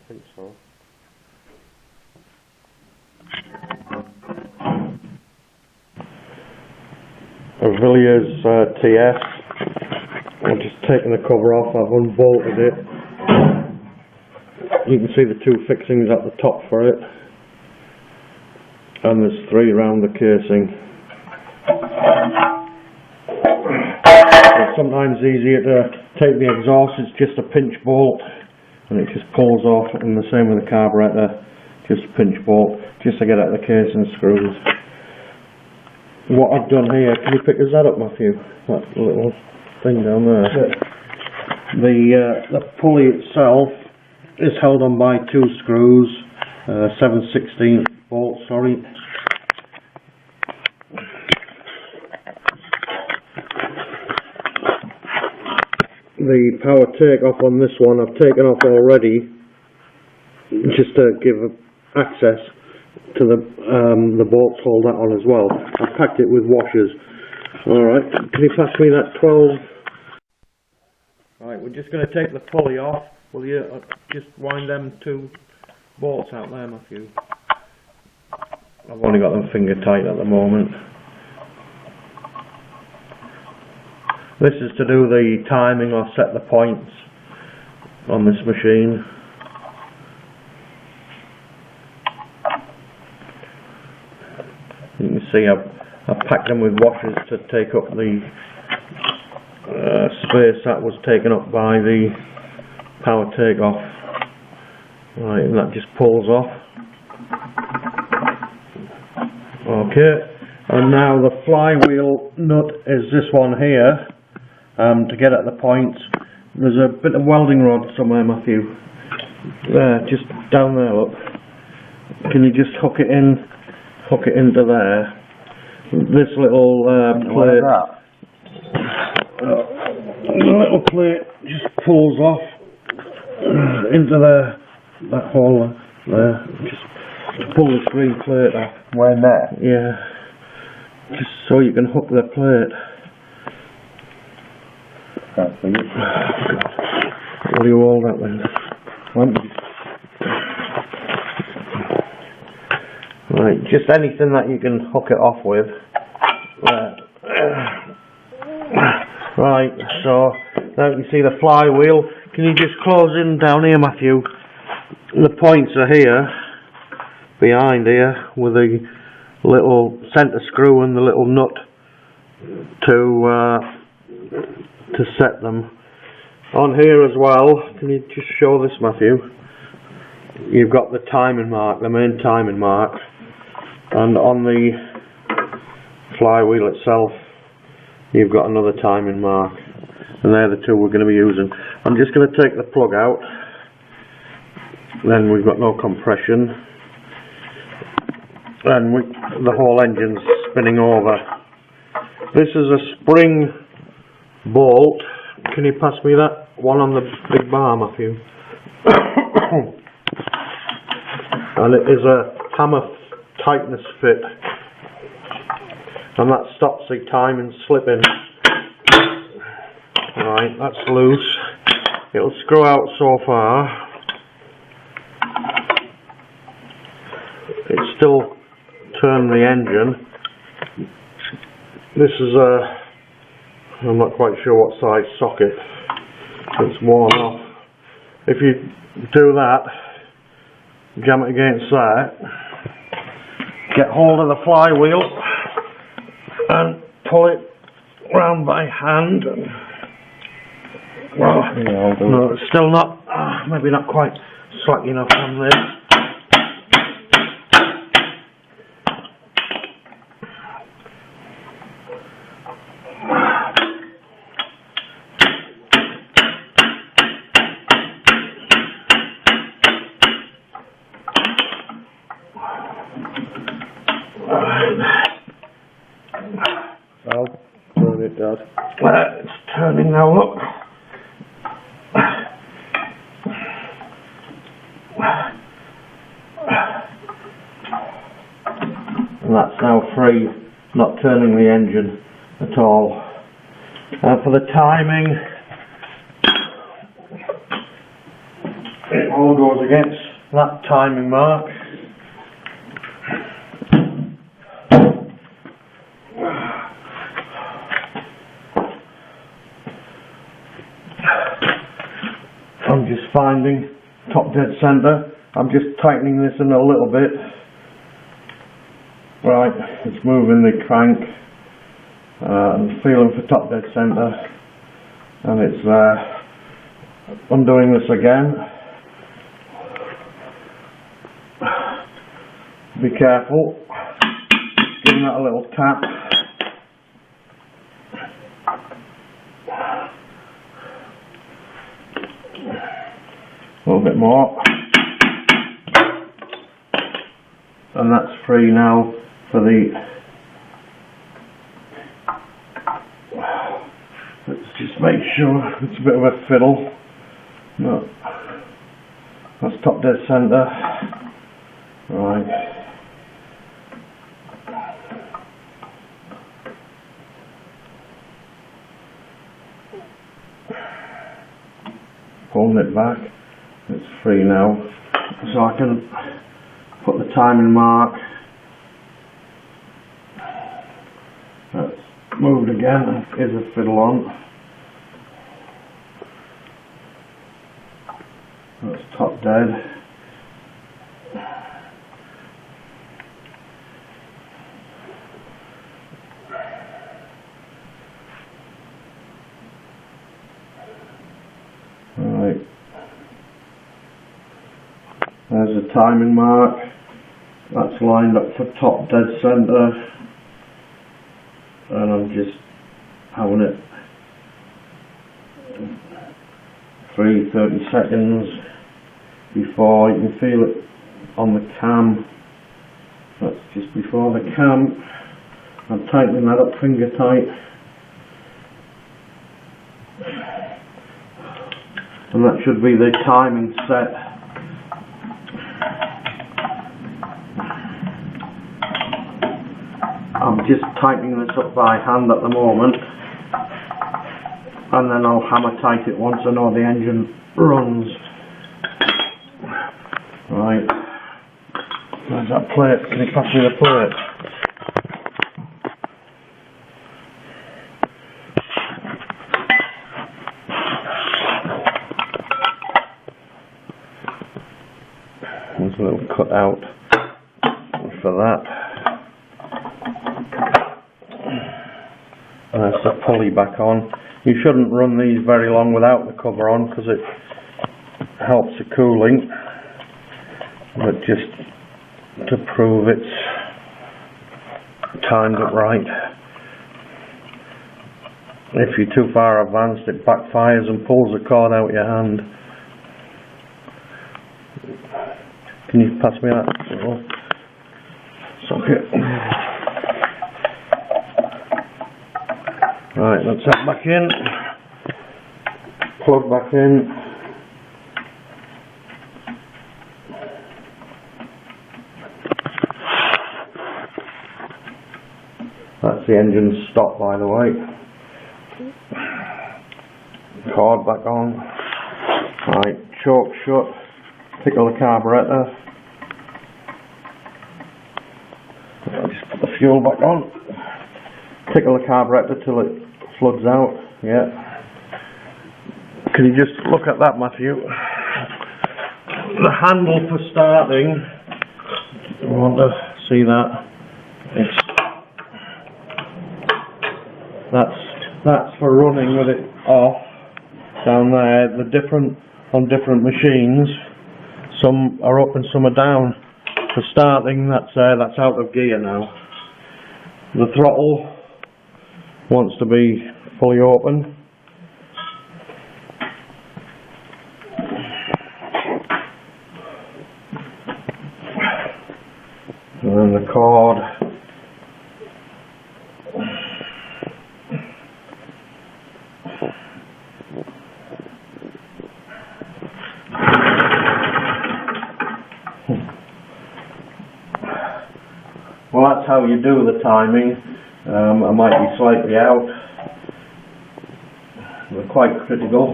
think so. A Villiers TS. I've just taken the cover off, I've unbolted it. You can see the two fixings at the top for it. And there's 3 around the casing. It's sometimes easier to take the exhaust, it's just a pinch bolt and it just pulls off, and the same with the carburetor, just a pinch bolt, just to get at the casing screws. What I've done here, can you pick that up, Matthew? That little thing down there. The pulley itself is held on by 2 screws, 7/16 bolts, sorry. The power take-off on this one I've taken off already, just to give access to the bolts hold that on as well. I've packed it with washers. Alright, can you pass me that 12? Right, we're just going to take the pulley off. Will you just wind them 2 bolts out there, Matthew? I've only got them finger tight at the moment. This is to do the timing or set the points on this machine. You can see I've packed them with washers to take up the space that was taken up by the power takeoff. Right, and that just pulls off. Okay, and now the flywheel nut is this one here. To get at the points, there's a bit of welding rod somewhere, Matthew. There, just down there, look. Can you just hook it into there? This little plate. The little plate just pulls off into that hole there. Just pull this green plate off. Where there? Yeah. Just so you can hook the plate. What do you hold that then? Right, just anything that you can hook it off with. Right, so now you can see the flywheel. Can you just close in down here, Matthew? The points are here, behind here, with the little centre screw and the little nut to set them. On here as well, can you just show this, Matthew? You've got the timing mark, the main timing mark, and on the flywheel itself you've got another timing mark, and they're the 2 we're going to be using. I'm just going to take the plug out, then we've got no compression, and the whole engine's spinning over. This is a spring bolt. Can you pass me that one on the big bar, Matthew? And it is a hammer tightness fit, and that stops the timing slipping. Right, that's loose. It'll screw out so far. It's still turning the engine. This is I'm not quite sure what size socket. It's worn off. If you do that, jam it against that, get hold of the flywheel and pull it round by hand. Well, no, it's still not, maybe not quite slack enough on this. I'll turn it, Dad. It's turning now, look. And that's now free, not turning the engine at all. For the timing, it all goes against that timing mark. I'm just finding top dead centre. I'm just tightening this in a little bit. Right, it's moving the crank. I'm feeling for top dead centre, and it's undoing this again. Be careful, giving that a little tap. A little bit more, and that's free now for the. Let's just make sure it's a bit of a fiddle. No, that's top dead centre. Right. Pulling it back. It's free now, so I can put the timing mark. That's moved again. Is a fiddle on. That's top dead. Right. There's the timing mark. That's lined up for top dead centre, and I'm just having it 30 seconds before. You can feel it on the cam. That's just before the cam. I'm tightening that up finger tight, and that should be the timing set. I'm just tightening this up by hand at the moment, and then I'll hammer tight it once I know the engine runs. Right, there's that plate. Can you pass me the plate? There's a little cut out for that. And that's the pulley back on. You shouldn't run these very long without the cover on, because it helps the cooling, but just to prove it's timed up right. If you're too far advanced, it backfires and pulls the cord out of your hand. Can you pass me that little socket? Right, let's head back in, plug back in. That's the engine stop, by the way. Cord back on. Right, choke shut, tickle the carburettor. Just put the fuel back on. Tickle the carburettor till it floods out. Yeah. Can you just look at that, Matthew? The handle for starting. You want to see that? That's for running with it off. Down there, on different machines. Some are up and some are down. For starting, that's out of gear now. The throttle wants to be fully open. And then the cord. Well, that's how you do the timing. I might be slightly out. We're quite critical.